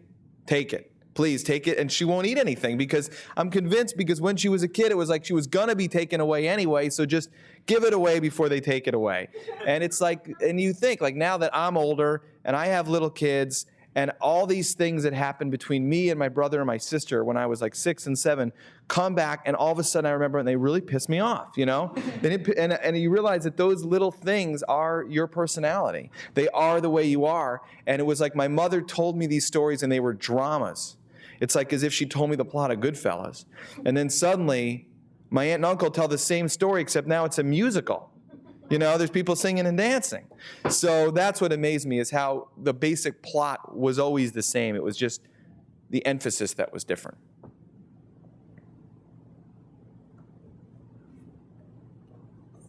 please take it, and she won't eat anything, because I'm convinced, because when she was a kid, it was like she was gonna be taken away anyway, so just give it away before they take it away. And it's like, and you think, like, now that I'm older, and I have little kids, and all these things that happened between me and my brother and my sister when I was like 6 and 7 come back, and all of a sudden I remember, and they really pissed me off, you know? And you realize that those little things are your personality. They are the way you are. And it was like my mother told me these stories, and they were dramas. It's like as if she told me the plot of Goodfellas. And then suddenly, my aunt and uncle tell the same story, except now it's a musical. You know, there's people singing and dancing. So that's what amazed me, is how the basic plot was always the same. It was just the emphasis that was different.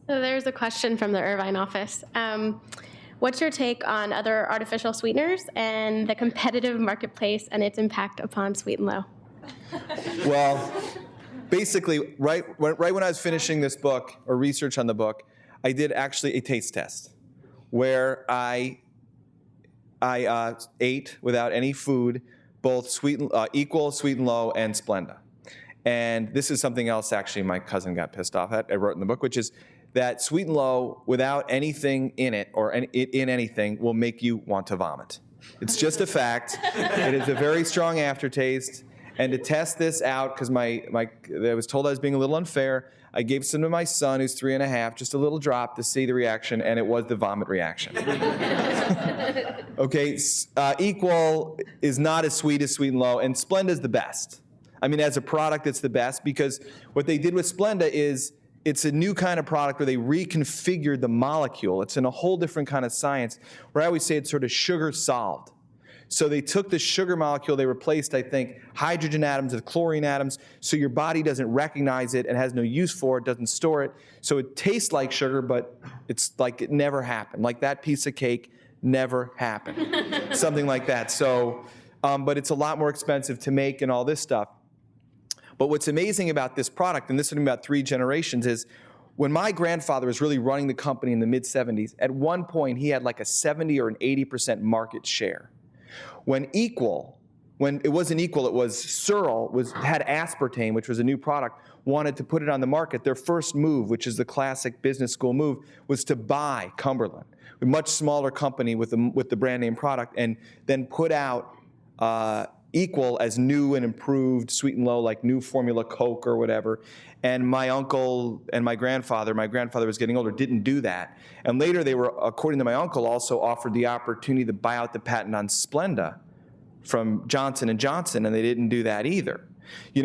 So there's a question from the Irvine office. What's your take on other artificial sweeteners and the competitive marketplace and its impact upon Sweet and Low? Well, basically, right when I was finishing this book, or research on the book, I did actually a taste test where I ate without any food both Equal, Sweet and Low, and Splenda. And this is something else actually my cousin got pissed off at. I wrote in the book, which is that Sweet and Low without anything in it or in anything will make you want to vomit. It's just a fact. It is a very strong aftertaste. And to test this out, because I was told I was being a little unfair, I gave some to my son, who's 3.5, just a little drop to see the reaction, and it was the vomit reaction. Okay, Equal is not as Sweet and Low, and Splenda is the best. I mean, as a product, it's the best, because what they did with Splenda is it's a new kind of product where they reconfigured the molecule. It's in a whole different kind of science, where I always say it's sort of sugar solved. So they took the sugar molecule, they replaced, I think, hydrogen atoms with chlorine atoms, so your body doesn't recognize it and has no use for it, doesn't store it. So it tastes like sugar, but it's like it never happened. Like that piece of cake never happened. Something like that. So, but it's a lot more expensive to make and all this stuff. But what's amazing about this product, and this has been about 3 generations, is when my grandfather was really running the company in the mid-70s, at one point he had like a 70 or an 80% market share. When it wasn't Equal, it was Searle, had aspartame, which was a new product, wanted to put it on the market. Their first move, which is the classic business school move, was to buy Cumberland, a much smaller company with the brand name product, and then put out Equal as new and improved Sweet and Low, like new formula Coke or whatever. And my uncle and my grandfather was getting older, didn't do that. And later they were, according to my uncle, also offered the opportunity to buy out the patent on Splenda from Johnson & Johnson, and they didn't do that either.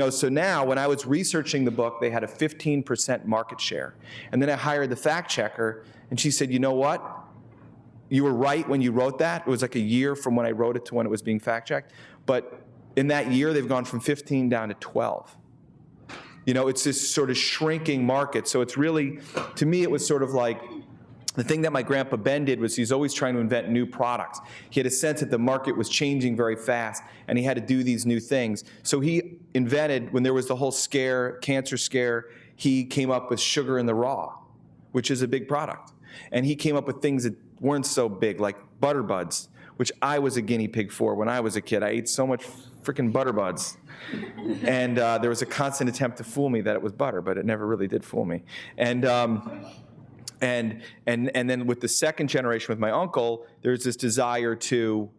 So now when I was researching the book, they had a 15% market share. And then I hired the fact checker, and she said, you know what? You were right when you wrote that. It was like a year from when I wrote it to when it was being fact checked. But in that year, they've gone from 15 down to 12. It's this sort of shrinking market. So it's really, to me, it was sort of like, the thing that my Grandpa Ben did was he's always trying to invent new products. He had a sense that the market was changing very fast, and he had to do these new things. So he invented, when there was the whole cancer scare, he came up with sugar in the raw, which is a big product. And he came up with things that weren't so big, like Butter Buds, which I was a guinea pig for when I was a kid. I ate so much freaking Butter Buds. And there was a constant attempt to fool me that it was butter, but it never really did fool me. And then with the second generation with my uncle, there's this desire to,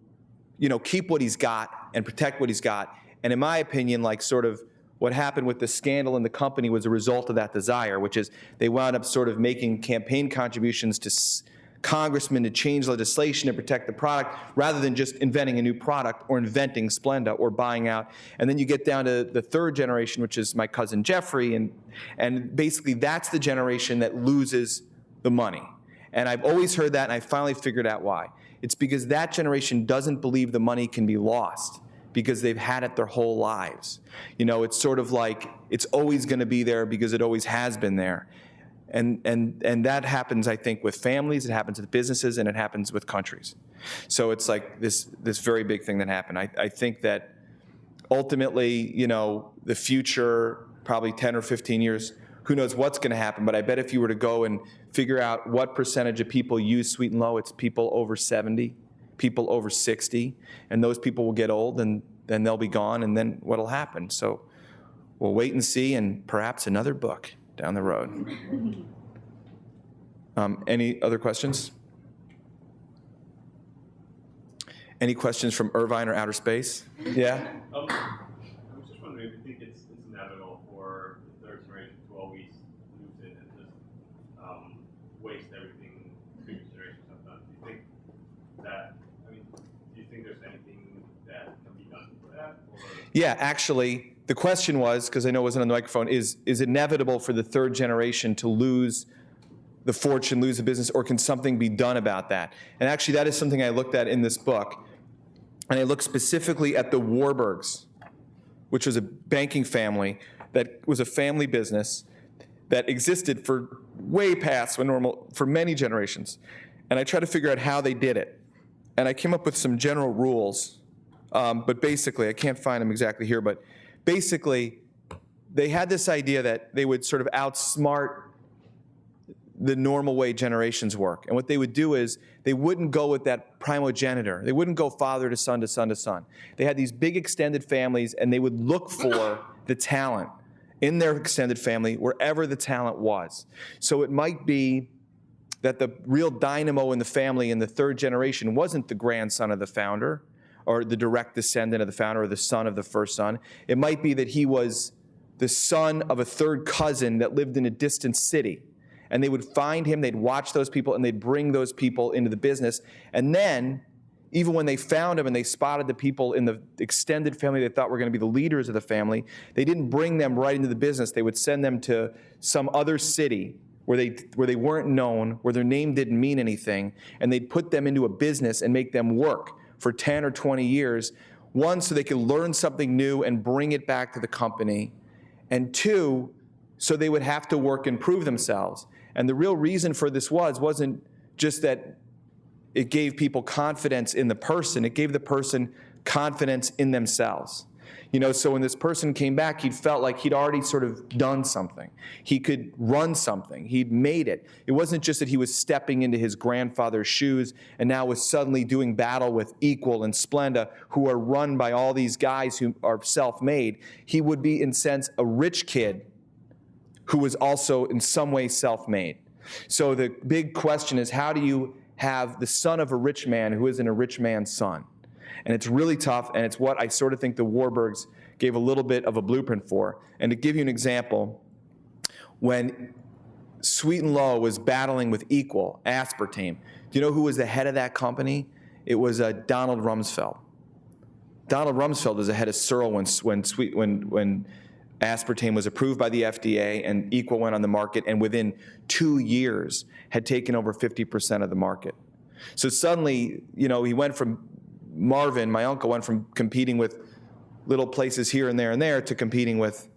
keep what he's got and protect what he's got. And in my opinion, like sort of what happened with the scandal in the company was a result of that desire, which is they wound up sort of making campaign contributions to congressmen to change legislation to protect the product rather than just inventing a new product or inventing Splenda or buying out. And then you get down to the third generation, which is my cousin Jeffrey. And basically that's the generation that loses the money. And I've always heard that, and I finally figured out why. It's because that generation doesn't believe the money can be lost because they've had it their whole lives. It's sort of like it's always going to be there because it always has been there. And that happens, I think, with families, it happens with businesses, and it happens with countries. So it's like this very big thing that happened. I think that ultimately, the future, probably 10 or 15 years, who knows what's going to happen, but I bet if you were to go and figure out what percentage of people use Sweet and Low, it's people over 70, people over 60, and those people will get old, and then they'll be gone, and then what'll happen? So we'll wait and see, and perhaps another book down the road. Any other questions? Any questions from Irvine or outer space? Yeah? I was just wondering if you think it's inevitable for the third generation to always lose it and just waste everything previous generations have done. Do you think that, do you think there's anything that can be done for that? Or? Yeah, actually, the question was, because I know it wasn't on the microphone, is it inevitable for the third generation to lose the fortune, lose the business, or can something be done about that? And actually, that is something I looked at in this book. And I looked specifically at the Warburgs, which was a banking family that was a family business that existed for way past for many generations. And I tried to figure out how they did it. And I came up with some general rules, but basically, I can't find them exactly here, but basically, they had this idea that they would sort of outsmart the normal way generations work. And what they would do is they wouldn't go with that primogenitor. They wouldn't go father to son to son to son. They had these big extended families, and they would look for the talent in their extended family wherever the talent was. So it might be that the real dynamo in the family in the third generation wasn't the grandson of the founder or the direct descendant of the founder or the son of the first son. It might be that he was the son of a third cousin that lived in a distant city. And they would find him, they'd watch those people, and they'd bring those people into the business. And then, even when they found him and they spotted the people in the extended family they thought were going to be the leaders of the family, they didn't bring them right into the business. They would send them to some other city where they weren't known, where their name didn't mean anything, and they'd put them into a business and make them work for 10 or 20 years, one, so they could learn something new and bring it back to the company, and two, so they would have to work and prove themselves. And the real reason for this wasn't just that it gave people confidence in the person, it gave the person confidence in themselves. So when this person came back, he felt like he'd already sort of done something. He could run something. He'd made it. It wasn't just that he was stepping into his grandfather's shoes and now was suddenly doing battle with Equal and Splenda, who are run by all these guys who are self-made. He would be, in a sense, a rich kid who was also in some way self-made. So the big question is, how do you have the son of a rich man who isn't a rich man's son? And it's really tough, and it's what I sort of think the Warburgs gave a little bit of a blueprint for. And to give you an example, when Sweet and Low was battling with Equal, aspartame, do you know who was the head of that company? It was Donald Rumsfeld. Donald Rumsfeld was ahead of Searle when aspartame was approved by the FDA and Equal went on the market, and within 2 years had taken over 50% of the market. So suddenly, he went from Marvin, my uncle, went from competing with little places here and there to competing with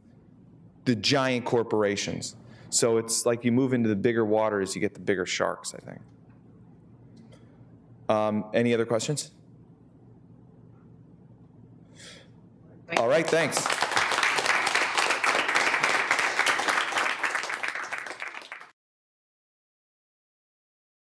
the giant corporations. So it's like you move into the bigger waters, you get the bigger sharks, I think. Any other questions? All right, thanks.